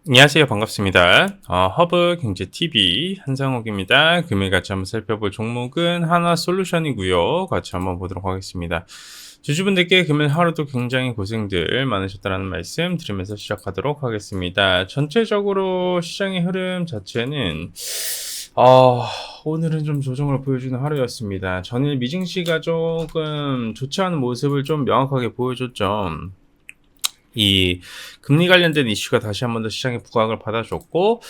안녕하세요. 반갑습니다. 허브경제TV 한상욱입니다. 금일 같이 한번 살펴볼 종목은 하나솔루션이고요. 같이 한번 보도록 하겠습니다. 주주분들께 금일 하루도 굉장히 고생들 많으셨다는 말씀 드리면서 시작하도록 하겠습니다. 전체적으로 시장의 흐름 자체는 오늘은 좀 조정을 보여주는 하루였습니다. 전일 미증시가 조금 좋지 않은 모습을 좀 명확하게 보여줬죠. 이 금리 관련된 이슈가 다시 한 번 더 시장에 부각을 받아줬고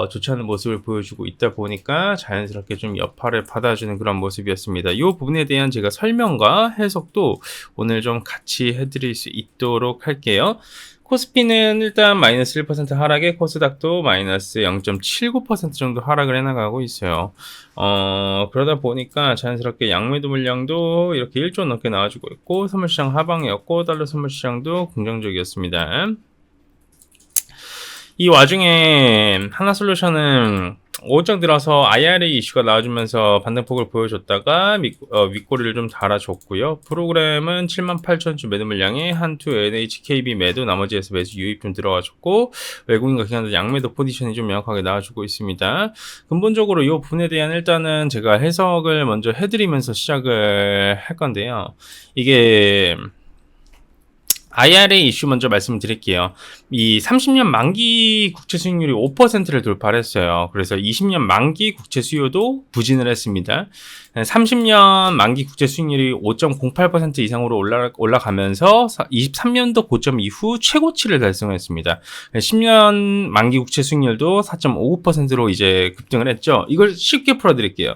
좋지 않은 모습을 보여주고 있다 보니까 자연스럽게 좀 여파를 받아주는 그런 모습이었습니다. 이 부분에 대한 제가 설명과 해석도 오늘 좀 같이 해드릴 수 있도록 할게요. 코스피는 일단 마이너스 1% 하락에 코스닥도 마이너스 0.79% 정도 하락을 해나가고 있어요. 그러다 보니까 자연스럽게 양매도 물량도 이렇게 1조 넘게 나와주고 있고, 선물시장 하방이었고, 달러 선물시장도 긍정적이었습니다. 이 와중에 하나솔루션은 오전 들어서 IRA 이슈가 나와주면서 반등폭을 보여줬다가 윗꼬리를 좀 달아줬고요. 프로그램은 78,000주 매도 물량에 한투 NHKB 매도, 나머지에서 매수 유입 좀 들어와줬고, 외국인과 기관들 양매도 포지션이 좀 명확하게 나와주고 있습니다. 근본적으로 이 부분에 대한 일단은 제가 해석을 먼저 해드리면서 시작을 할 건데요. 이게 IRA 이슈 먼저 말씀드릴게요. 이 30년 만기 국채 수익률이 5%를 돌파했어요. 그래서 20년 만기 국채 수요도 부진을 했습니다. 30년 만기 국채 수익률이 5.08% 이상으로 올라가면서 23년도 고점 이후 최고치를 달성했습니다. 10년 만기 국채 수익률도 4.59%로 이제 급등을 했죠. 이걸 쉽게 풀어드릴게요.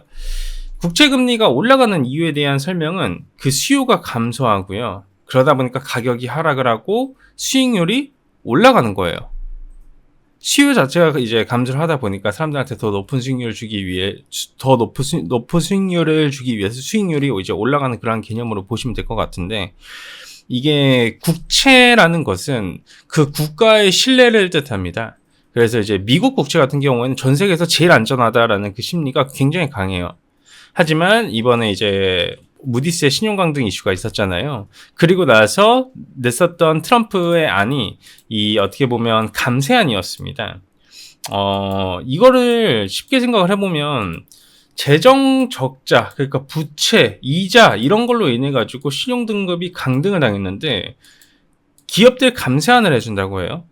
국채 금리가 올라가는 이유에 대한 설명은 그 수요가 감소하고요. 그러다 보니까 가격이 하락을 하고 수익률이 올라가는 거예요. 수요 자체가 이제 감소를 하다 보니까 사람들한테 더 높은 수익률을 주기 위해 높은 수익률을 주기 위해서 수익률이 이제 올라가는 그런 개념으로 보시면 될 것 같은데, 이게 국채라는 것은 그 국가의 신뢰를 뜻합니다. 그래서 이제 미국 국채 같은 경우에는 전 세계에서 제일 안전하다라는 그 심리가 굉장히 강해요. 하지만 이번에 이제 무디스의 신용 강등 이슈가 있었잖아요. 그리고 나서 냈었던 트럼프의 안이 어떻게 보면 감세안이었습니다. 이거를 쉽게 생각을 해보면 재정 적자, 그러니까 부채, 이자 이런 걸로 인해 가지고 신용 등급이 강등을 당했는데 기업들 감세안을 해준다고 해요.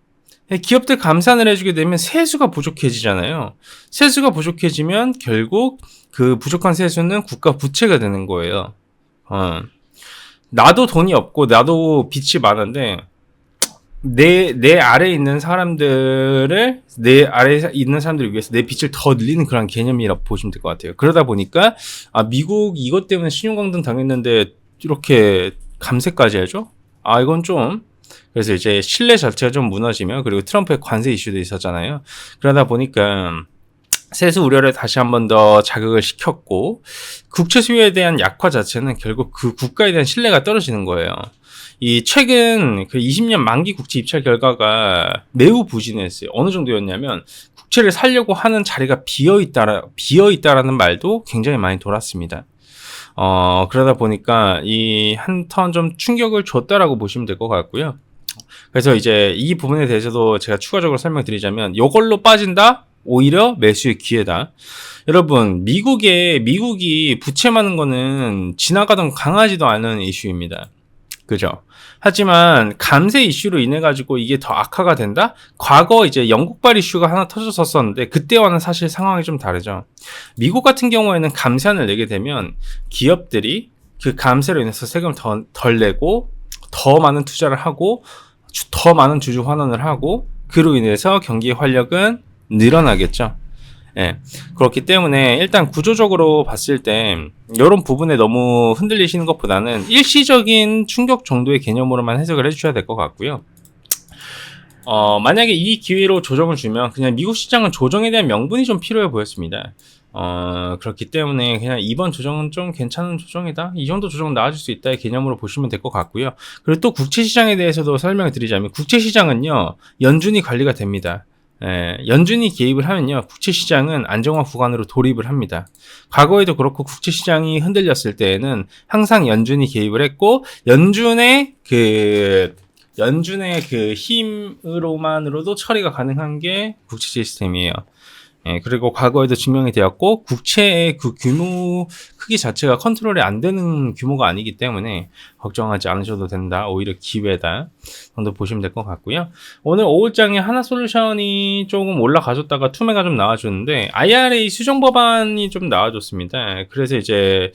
기업들 감산을 해주게 되면 세수가 부족해지잖아요. 세수가 부족해지면 결국 그 부족한 세수는 국가 부채가 되는 거예요. 나도 돈이 없고 나도 빚이 많은데 내 아래에 있는 사람들을 위해서 내 빚을 더 늘리는 그런 개념이라고 보시면 될 것 같아요. 그러다 보니까 미국 이것 때문에 신용강등 당했는데 이렇게 감세까지 해줘? 이건 좀, 그래서 이제 신뢰 자체가 좀 무너지면, 그리고 트럼프의 관세 이슈도 있었잖아요. 그러다 보니까 세수 우려를 다시 한 번 더 자극을 시켰고, 국채 수요에 대한 약화 자체는 결국 그 국가에 대한 신뢰가 떨어지는 거예요. 이 최근 그 20년 만기 국채 입찰 결과가 매우 부진했어요. 어느 정도였냐면 국채를 사려고 하는 자리가 비어있다라는 말도 굉장히 많이 돌았습니다. 그러다 보니까 이 한 턴 좀 충격을 줬다라고 보시면 될 것 같고요. 그래서 이제 이 부분에 대해서도 제가 추가적으로 설명드리자면, 이걸로 빠진다? 오히려 매수의 기회다. 여러분, 미국이 부채 많은 거는 지나가던 강하지도 않은 이슈입니다. 그죠? 하지만 감세 이슈로 인해 가지고 이게 더 악화가 된다? 과거 이제 영국발 이슈가 하나 터졌었는데 그때와는 사실 상황이 좀 다르죠. 미국 같은 경우에는 감세안을 내게 되면 기업들이 그 감세로 인해서 세금을 덜 내고 더 많은 투자를 하고 더 많은 주주 환원을 하고, 그로 인해서 경기의 활력은 늘어나겠죠. 예. 그렇기 때문에 일단 구조적으로 봤을 때 이런 부분에 너무 흔들리시는 것보다는 일시적인 충격 정도의 개념으로만 해석을 해주셔야 될 것 같고요. 만약에 이 기회로 조정을 주면 그냥 미국 시장은 조정에 대한 명분이 좀 필요해 보였습니다. 그렇기 때문에 그냥 이번 조정은 좀 괜찮은 조정이다, 이 정도 조정은 나아질 수 있다의 개념으로 보시면 될 것 같고요. 그리고 또 국채 시장에 대해서도 설명을 드리자면, 국채 시장은요 연준이 관리가 됩니다. 연준이 개입을 하면요 국채 시장은 안정화 구간으로 돌입을 합니다. 과거에도 그렇고 국채 시장이 흔들렸을 때에는 항상 연준이 개입을 했고, 연준의 그 연준의 그 힘으로만으로도 처리가 가능한 게 국채 시스템이에요. 예, 그리고 과거에도 증명이 되었고 국채의 그 규모 크기 자체가 컨트롤이 안 되는 규모가 아니기 때문에 걱정하지 않으셔도 된다. 오히려 기회다 정도 보시면 될 것 같고요. 오늘 5일장에 하나솔루션이 조금 올라가줬다가 투매가 좀 나와줬는데 IRA 수정 법안이 좀 나와줬습니다. 그래서 이제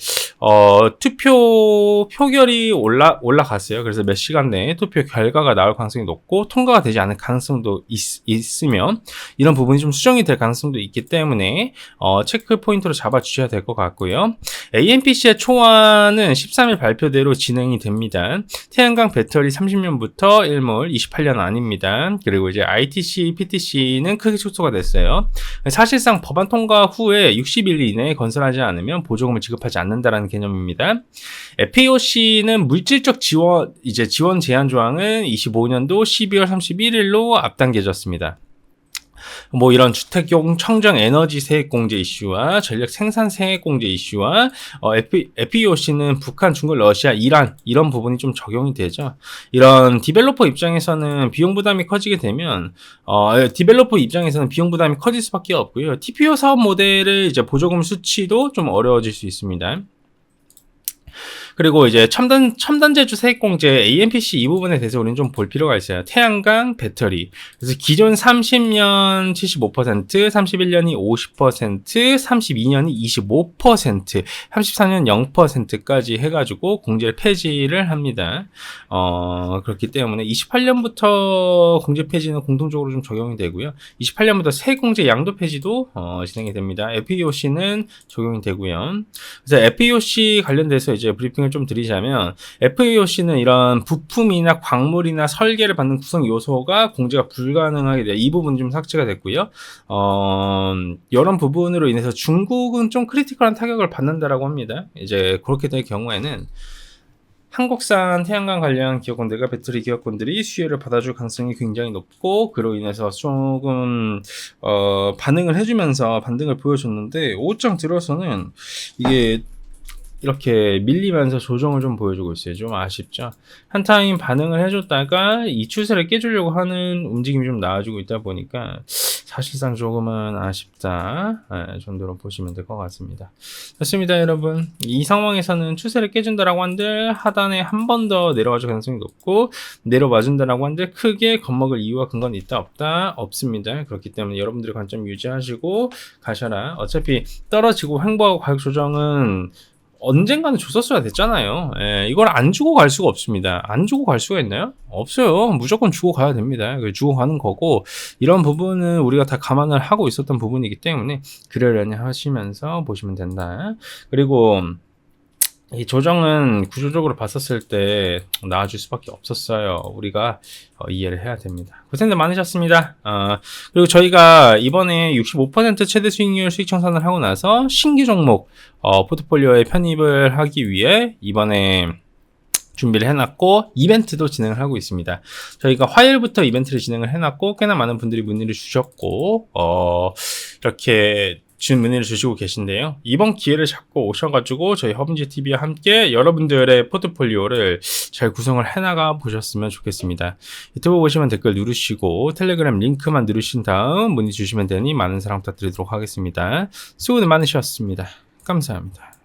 투표 표결이 올라갔어요. 그래서 몇 시간 내에 투표 결과가 나올 가능성이 높고 통과가 되지 않을 가능성도 있으면 이런 부분이 좀 수정이 될 가능성도 있기 때문에 체크 포인트로 잡아 주셔야 될 것 같고요. AMPC의 초안은 13일 발표대로 진행이 됩니다. 태양광 배터리 30년부터 일몰 28년 아닙니다. 그리고 이제 ITC, PTC는 크게 축소가 됐어요. 사실상 법안 통과 후에 60일 이내에 건설하지 않으면 보조금을 지급하지 않는다라는 개념입니다. FEOC는 물질적 지원 제한 조항은 25년도 12월 31일로 앞당겨졌습니다. 뭐 이런 주택용 청정 에너지 세액 공제 이슈와 전력 생산 세액 공제 이슈와 FEOC는 북한, 중국, 러시아, 이란 이런 부분이 좀 적용이 되죠. 이런 디벨로퍼 입장에서는 비용 부담이 커지게 되면 비용 부담이 커질 수밖에 없고요. TPO 사업 모델의 이제 보조금 수치도 좀 어려워질 수 있습니다. 그리고 이제 첨단제조 세액공제 AMPC 이 부분에 대해서 우리는 좀 볼 필요가 있어요. 태양광, 배터리. 그래서 기존 30년 75%, 31년이 50%, 32년이 25%, 34년 0%까지 해가지고 공제를 폐지를 합니다. 그렇기 때문에 28년부터 공제 폐지는 공통적으로 좀 적용이 되고요. 28년부터 세공제 양도 폐지도 진행이 됩니다. FEOC는 적용이 되고요. 그래서 FEOC 관련돼서 이제 브리핑을 좀 드리자면 FEOC는 이런 부품이나 광물이나 설계를 받는 구성 요소가 공제가 불가능하게 돼요. 이 부분 좀 삭제가 됐고요. 이런 부분으로 인해서 중국은 좀 크리티컬한 타격을 받는다라고 합니다. 이제 그렇게 될 경우에는 한국산 태양광 관련 기업군들과 배터리 기업군들이 수혜를 받아줄 가능성이 굉장히 높고 그로 인해서 조금 반응을 해주면서 반등을 보여줬는데 5장 들어서는 이게 이렇게 밀리면서 조정을 좀 보여주고 있어요. 좀 아쉽죠. 한 타임 반응을 해줬다가 이 추세를 깨주려고 하는 움직임이 좀 나와주고 있다 보니까 사실상 조금은 아쉽다 정도로 보시면 될 것 같습니다. 좋습니다, 여러분. 이 상황에서는 추세를 깨준다라고 한들 하단에 한 번 더 내려와줄 가능성이 높고 내려와준다라고 한들 크게 겁먹을 이유와 근거는 있다 없다 없습니다. 그렇기 때문에 여러분들의 관점 유지하시고 가셔라. 어차피 떨어지고 횡보하고 가격 조정은 언젠가는 줬었어야 됐잖아요. 이걸 안 주고 갈 수가 없습니다. 안 주고 갈 수가 있나요? 없어요. 무조건 주고 가야 됩니다. 주고 가는 거고 이런 부분은 우리가 다 감안을 하고 있었던 부분이기 때문에 그러려니 하시면서 보시면 된다. 그리고 이 조정은 구조적으로 봤었을 때 나와줄 수밖에 없었어요. 우리가 이해를 해야 됩니다. 고생들 많으셨습니다. 그리고 저희가 이번에 65% 최대 수익률 수익 청산을 하고 나서 신규 종목 포트폴리오에 편입을 하기 위해 이번에 준비를 해놨고 이벤트도 진행을 하고 있습니다. 저희가 화요일부터 이벤트를 진행을 해놨고 꽤나 많은 분들이 문의를 주셨고 이렇게 문의를 주시고 계신데요. 이번 기회를 잡고 오셔가지고 저희 허브니지TV와 함께 여러분들의 포트폴리오를 잘 구성을 해나가 보셨으면 좋겠습니다. 유튜브 보시면 댓글 누르시고 텔레그램 링크만 누르신 다음 문의 주시면 되니 많은 사랑 부탁드리도록 하겠습니다. 수고들 많으셨습니다. 감사합니다.